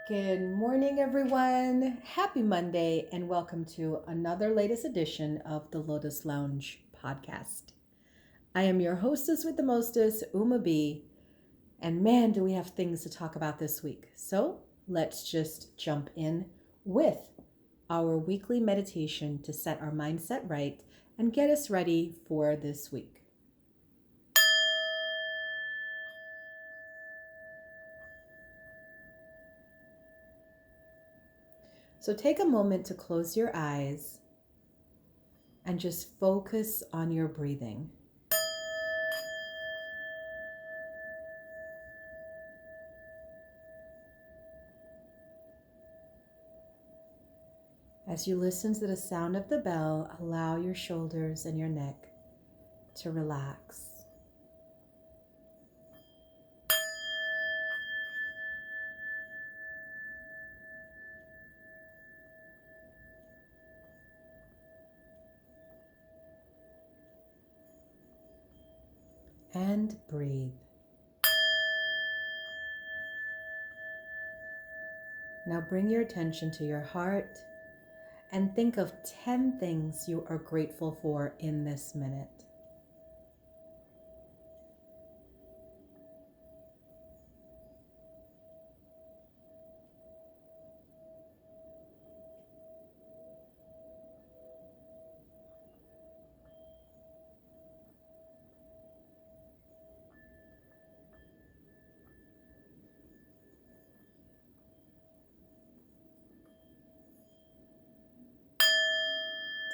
Good morning, everyone. Happy Monday, and welcome to another latest edition of the Lotus Lounge podcast. I am your hostess with the mostest, Uma B, and man, do we have things to talk about this week. So let's just jump in with our weekly meditation to set our mindset right and get us ready for this week. So take a moment to close your eyes and just focus on your breathing. As you listen to the sound of the bell, allow your shoulders and your neck to relax. And breathe. Now bring your attention to your heart and think of 10 things you are grateful for in this minute.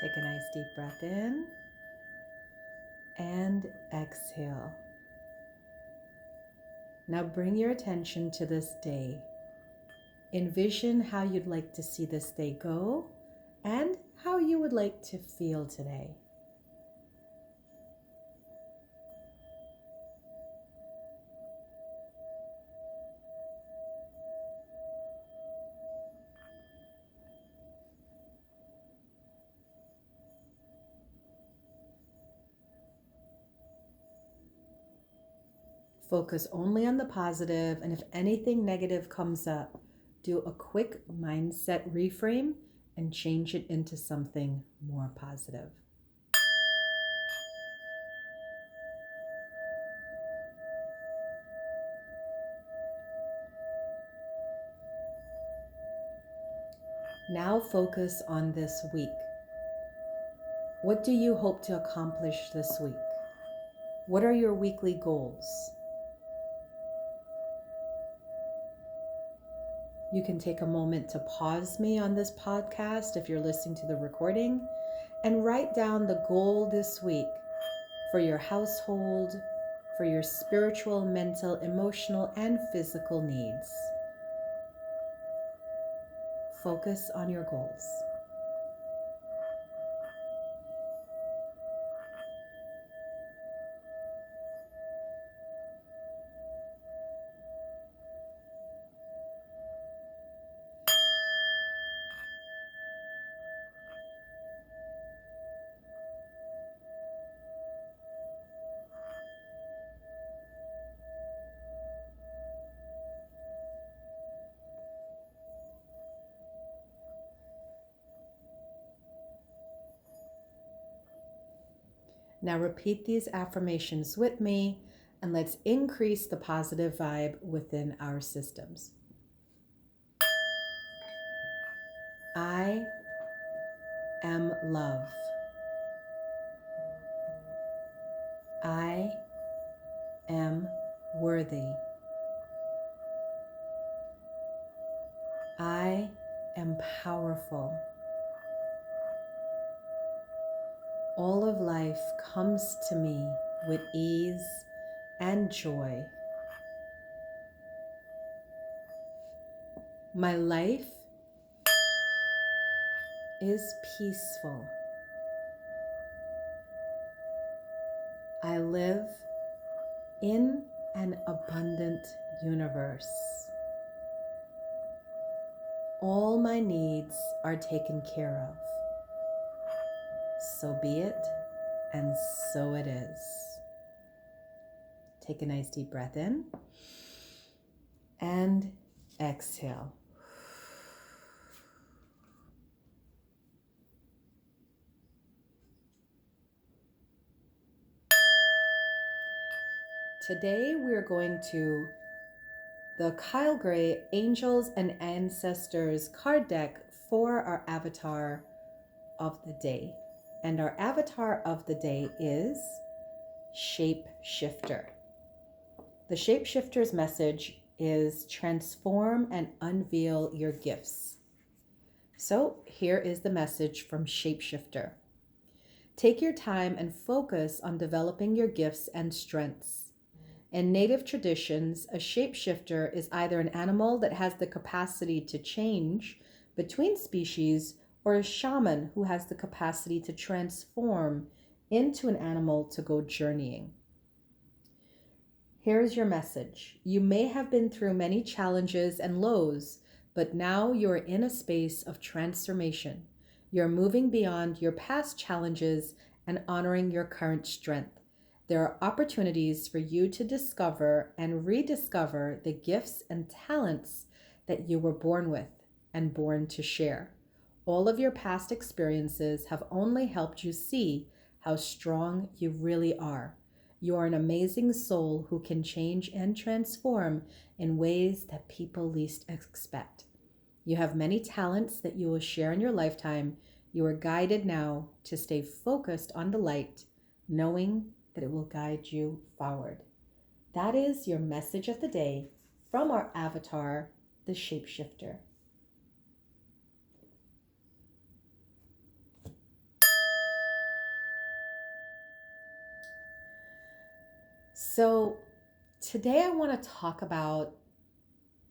Take a nice deep breath in and exhale. Now bring your attention to this day. Envision how you'd like to see this day go and how you would like to feel today. Focus only on the positive, and if anything negative comes up, do a quick mindset reframe and change it into something more positive. Now focus on this week. What do you hope to accomplish this week? What are your weekly goals? You can take a moment to pause me on this podcast if you're listening to the recording and write down the goal this week for your household, for your spiritual, mental, emotional, and physical needs. Focus on your goals. Now repeat these affirmations with me, and let's increase the positive vibe within our systems. I am love. I am worthy. I am powerful. All of life comes to me with ease and joy. My life is peaceful. I live in an abundant universe. All my needs are taken care of. So be it, and so it is. Take a nice deep breath in and exhale. Today we're going to the Kyle Gray Angels and Ancestors card deck for our avatar of the day. And our avatar of the day is Shapeshifter. The Shapeshifter's message is transform and unveil your gifts. So here is the message from Shapeshifter. Take your time and focus on developing your gifts and strengths. In native traditions, a shapeshifter is either an animal that has the capacity to change between species or a shaman who has the capacity to transform into an animal to go journeying. Here's your message. You may have been through many challenges and lows, but now you're in a space of transformation. You're moving beyond your past challenges and honoring your current strength. There are opportunities for you to discover and rediscover the gifts and talents that you were born with and born to share. All of your past experiences have only helped you see how strong you really are. You are an amazing soul who can change and transform in ways that people least expect. You have many talents that you will share in your lifetime. You are guided now to stay focused on the light, knowing that it will guide you forward. That is your message of the day from our avatar, the Shapeshifter. So today I want to talk about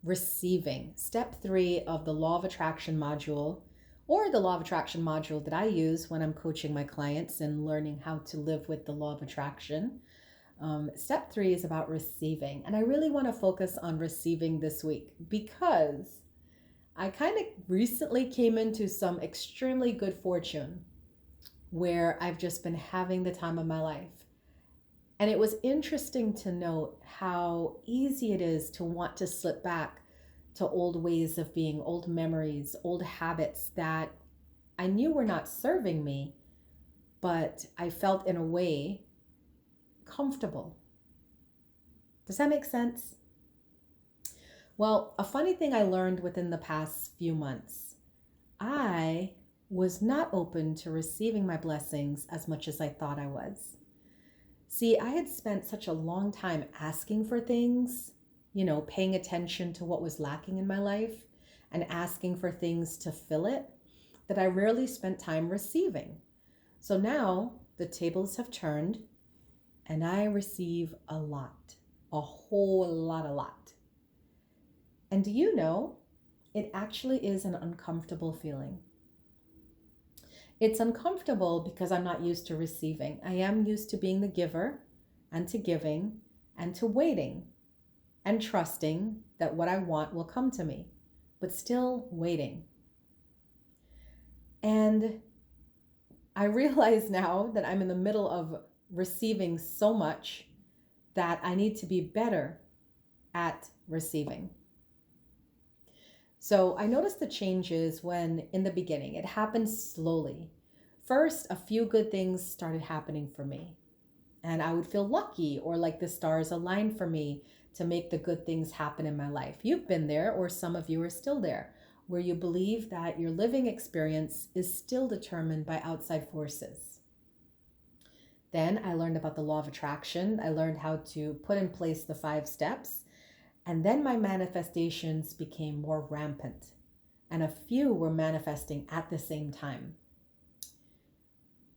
receiving, step 3 of the Law of Attraction module, or the Law of Attraction module that I use when I'm coaching my clients and learning how to live with the Law of Attraction. Step 3 is about receiving, and I really want to focus on receiving this week because I kind of recently came into some extremely good fortune where I've just been having the time of my life. And it was interesting to note how easy it is to want to slip back to old ways of being, old memories, old habits that I knew were not serving me, but I felt in a way comfortable. Does that make sense? Well, a funny thing I learned within the past few months, I was not open to receiving my blessings as much as I thought I was. See, I had spent such a long time asking for things, paying attention to what was lacking in my life and asking for things to fill it, that I rarely spent time receiving. So now the tables have turned and I receive a lot, a whole lot. And do you know, it actually is an uncomfortable feeling. It's uncomfortable because I'm not used to receiving. I am used to being the giver and to giving and to waiting and trusting that what I want will come to me, but still waiting. And I realize now that I'm in the middle of receiving so much that I need to be better at receiving. So I noticed the changes when in the beginning, it happened slowly. First, a few good things started happening for me. And I would feel lucky or like the stars aligned for me to make the good things happen in my life. You've been there, or some of you are still there, where you believe that your living experience is still determined by outside forces. Then I learned about the law of attraction. I learned how to put in place the 5 steps. And then my manifestations became more rampant, and a few were manifesting at the same time.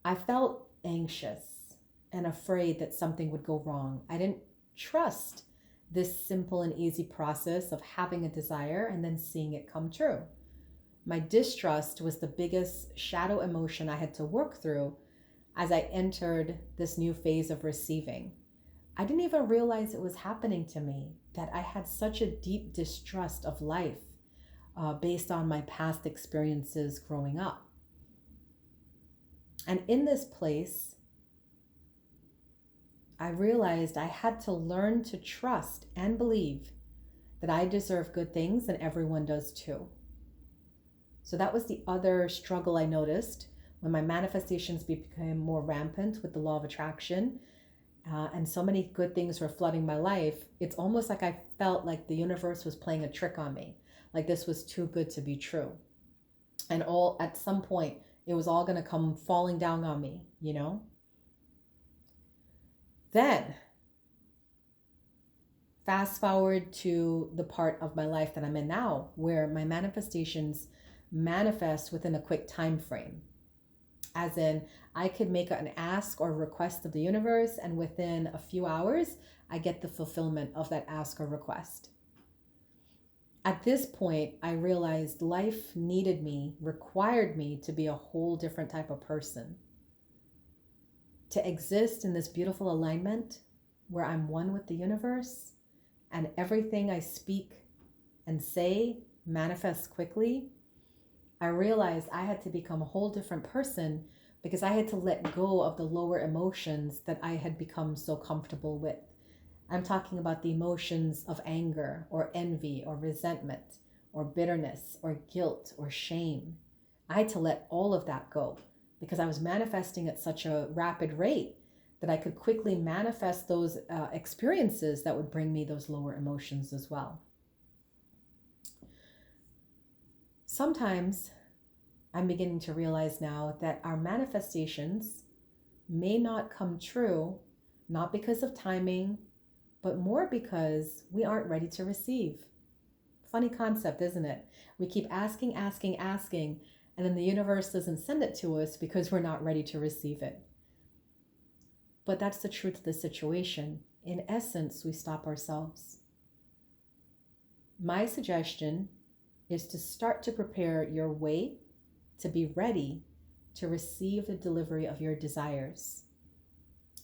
I felt anxious and afraid that something would go wrong. I didn't trust this simple and easy process of having a desire and then seeing it come true. My distrust was the biggest shadow emotion I had to work through as I entered this new phase of receiving. I didn't even realize it was happening to me, that I had such a deep distrust of life based on my past experiences growing up. And in this place, I realized I had to learn to trust and believe that I deserve good things and everyone does too. So that was the other struggle I noticed when my manifestations became more rampant with the law of attraction. and so many good things were flooding my life. It's almost like I felt like the universe was playing a trick on me, like this was too good to be true. And all at some point, it was all going to come falling down on me, you know? Then, fast forward to the part of my life that I'm in now, where my manifestations manifest within a quick time frame. As in, I could make an ask or request of the universe, and within a few hours, I get the fulfillment of that ask or request. At this point, I realized life needed me, required me to be a whole different type of person. To exist in this beautiful alignment where I'm one with the universe and everything I speak and say manifests quickly, I realized I had to become a whole different person because I had to let go of the lower emotions that I had become so comfortable with. I'm talking about the emotions of anger or envy or resentment or bitterness or guilt or shame. I had to let all of that go because I was manifesting at such a rapid rate that I could quickly manifest those experiences that would bring me those lower emotions as well. Sometimes I'm beginning to realize now that our manifestations may not come true, not because of timing, but more because we aren't ready to receive. Funny concept, isn't it? We keep asking, and then the universe doesn't send it to us because we're not ready to receive it. But that's the truth of the situation. In essence, we stop ourselves. My suggestion is to start to prepare your way to be ready to receive the delivery of your desires.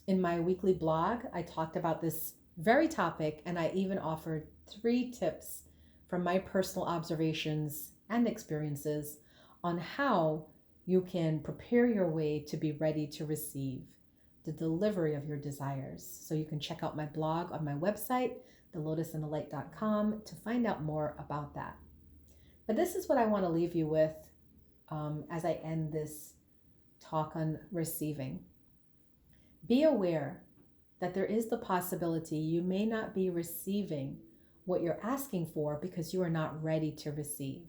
In my weekly blog, I talked about this very topic, and I even offered 3 tips from my personal observations and experiences on how you can prepare your way to be ready to receive the delivery of your desires. So you can check out my blog on my website, thelotusandthelight.com, to find out more about that. But this is what I want to leave you with as I end this talk on receiving. Be aware that there is the possibility you may not be receiving what you're asking for because you are not ready to receive.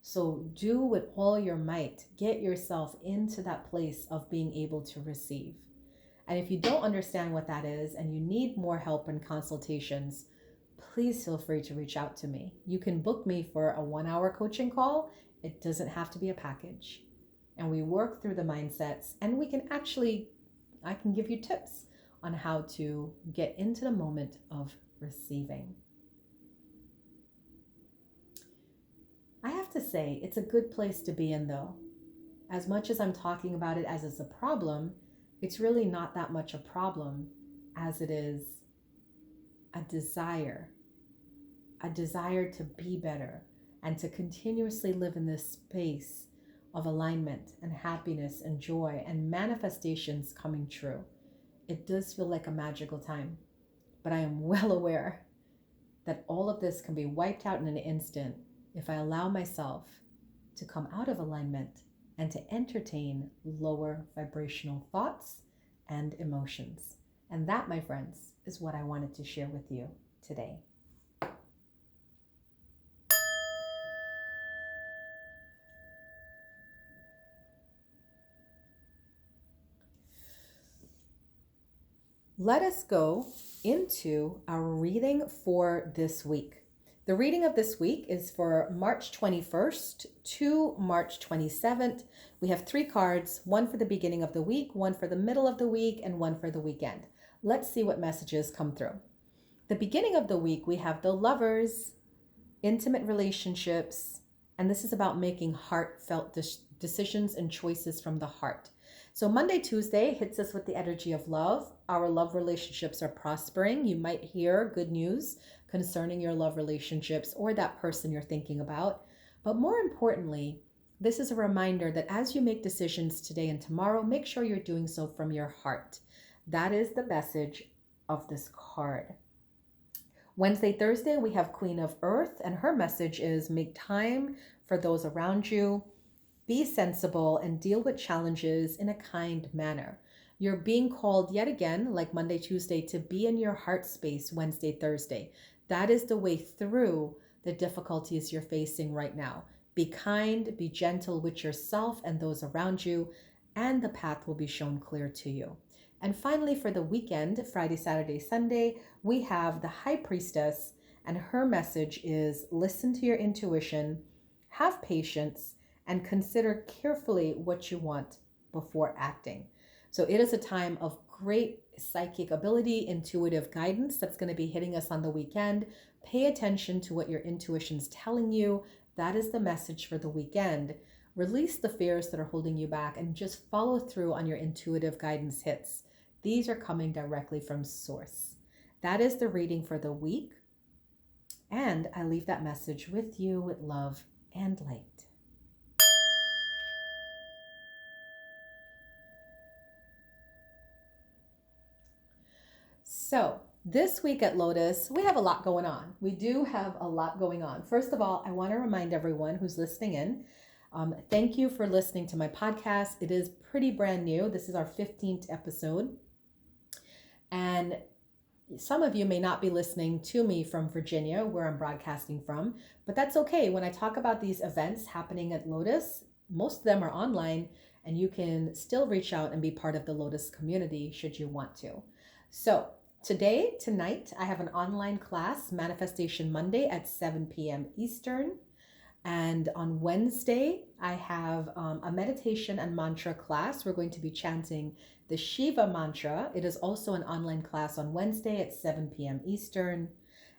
So do with all your might, get yourself into that place of being able to receive. And if you don't understand what that is and you need more help and consultations, please feel free to reach out to me. You can book me for a 1-hour coaching call. It doesn't have to be a package. And we work through the mindsets, and I can give you tips on how to get into the moment of receiving. I have to say, it's a good place to be in though. As much as I'm talking about it as it's a problem, it's really not that much a problem as it is a desire to be better and to continuously live in this space of alignment and happiness and joy and manifestations coming true. It does feel like a magical time, but I am well aware that all of this can be wiped out in an instant if I allow myself to come out of alignment and to entertain lower vibrational thoughts and emotions. And that, my friends, is what I wanted to share with you today. Let us go into our reading for this week. The reading of this week is for March 21st to March 27th. We have 3 cards, one for the beginning of the week, one for the middle of the week, and one for the weekend. Let's see what messages come through. The beginning of the week, we have the Lovers, intimate relationships, and this is about making heartfelt decisions and choices from the heart. So Monday, Tuesday hits us with the energy of love. Our love relationships are prospering. You might hear good news concerning your love relationships or that person you're thinking about. But more importantly, this is a reminder that as you make decisions today and tomorrow, make sure you're doing so from your heart. That is the message of this card. Wednesday, Thursday, we have Queen of Earth, and her message is make time for those around you, be sensible, and deal with challenges in a kind manner. You're being called yet again, like Monday, Tuesday, to be in your heart space Wednesday, Thursday. That is the way through the difficulties you're facing right now. Be kind, be gentle with yourself and those around you, and the path will be shown clear to you. And finally, for the weekend, Friday, Saturday, Sunday, we have the High Priestess, and her message is listen to your intuition, have patience, and consider carefully what you want before acting. So it is a time of great psychic ability, intuitive guidance that's going to be hitting us on the weekend. Pay attention to what your intuition's telling you. That is the message for the weekend. Release the fears that are holding you back and just follow through on your intuitive guidance hits. These are coming directly from source. That is the reading for the week. And I leave that message with you with love and light. So this week at Lotus, we have a lot going on. We do have a lot going on. First of all, I want to remind everyone who's listening in, thank you for listening to my podcast. It is pretty brand new. This is our 15th episode. And some of you may not be listening to me from Virginia, where I'm broadcasting from, but that's okay. When I talk about these events happening at Lotus, most of them are online, and you can still reach out and be part of the Lotus community should you want to. So tonight, I have an online class, Manifestation Monday at 7 p.m. Eastern. And on Wednesday, I have a meditation and mantra class. We're going to be chanting the Shiva mantra. It is also an online class on Wednesday at 7 p.m. Eastern.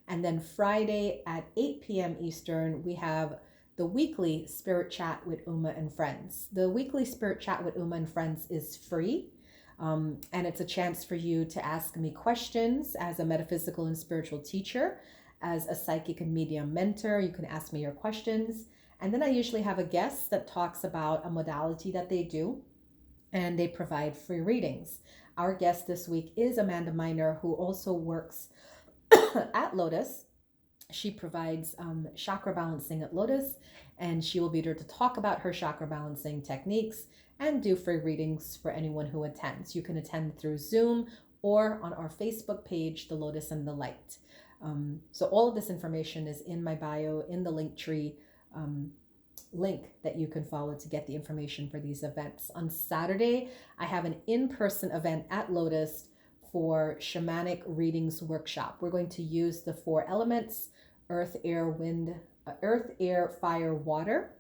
And then Friday at 8 p.m. Eastern, we have the weekly Spirit Chat with Uma and Friends. The weekly Spirit Chat with Uma and Friends is free. And it's a chance for you to ask me questions as a metaphysical and spiritual teacher. As a psychic and medium mentor, you can ask me your questions. And then I usually have a guest that talks about a modality that they do, and they provide free readings. Our guest this week is Amanda Miner, who also works at Lotus. She provides chakra balancing at Lotus, and she will be there to talk about her chakra balancing techniques and do free readings for anyone who attends. You can attend through Zoom or on our Facebook page, The Lotus and the Light. So all of this information is in my bio, in the Linktree link that you can follow to get the information for these events. On Saturday, I have an in-person event at Lotus for Shamanic Readings Workshop. We're going to use the 4 elements, earth, air, fire, water.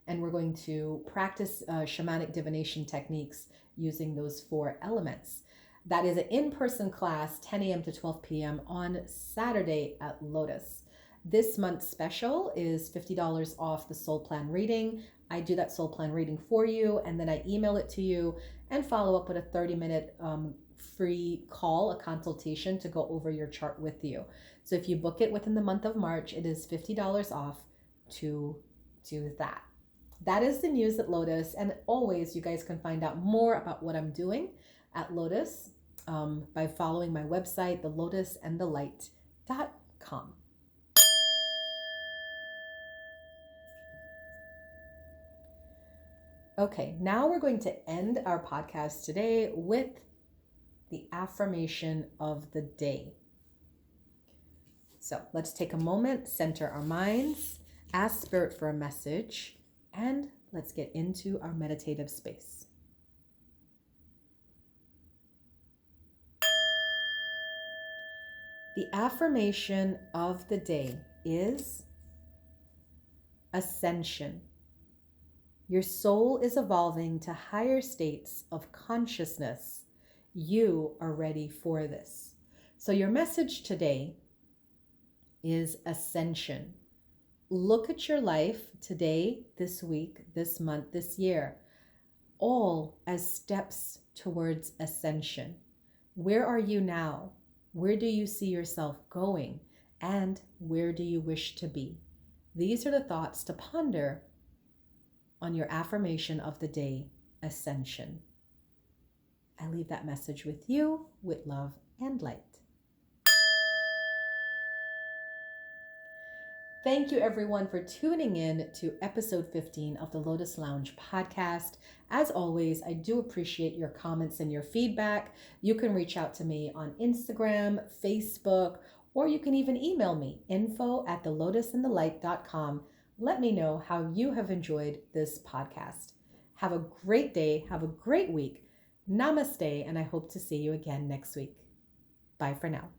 And we're going to practice shamanic divination techniques using those 4 elements. That is an in-person class, 10 a.m. to 12 p.m. on Saturday at Lotus. This month's special is $50 off the soul plan reading. I do that soul plan reading for you, and then I email it to you and follow up with a 30-minute free call, a consultation to go over your chart with you. So if you book it within the month of March, it is $50 off to do that. That is the news at Lotus, and always you guys can find out more about what I'm doing at Lotus by following my website, thelotusandthelight.com. Okay, now we're going to end our podcast today with the affirmation of the day. So let's take a moment, center our minds, ask Spirit for a message, and let's get into our meditative space. The affirmation of the day is ascension. Your soul is evolving to higher states of consciousness. You are ready for this. So your message today is ascension. Look at your life today, this week, this month, this year, all as steps towards ascension. Where are you now? Where do you see yourself going? And where do you wish to be? These are the thoughts to ponder on your affirmation of the day, ascension. I leave that message with you with love and light. Thank you, everyone, for tuning in to episode 15 of the Lotus Lounge podcast. As always, I do appreciate your comments and your feedback. You can reach out to me on Instagram, Facebook, or you can even email me, info@thelotusandthelight.com. Let me know how you have enjoyed this podcast. Have a great day. Have a great week. Namaste, and I hope to see you again next week. Bye for now.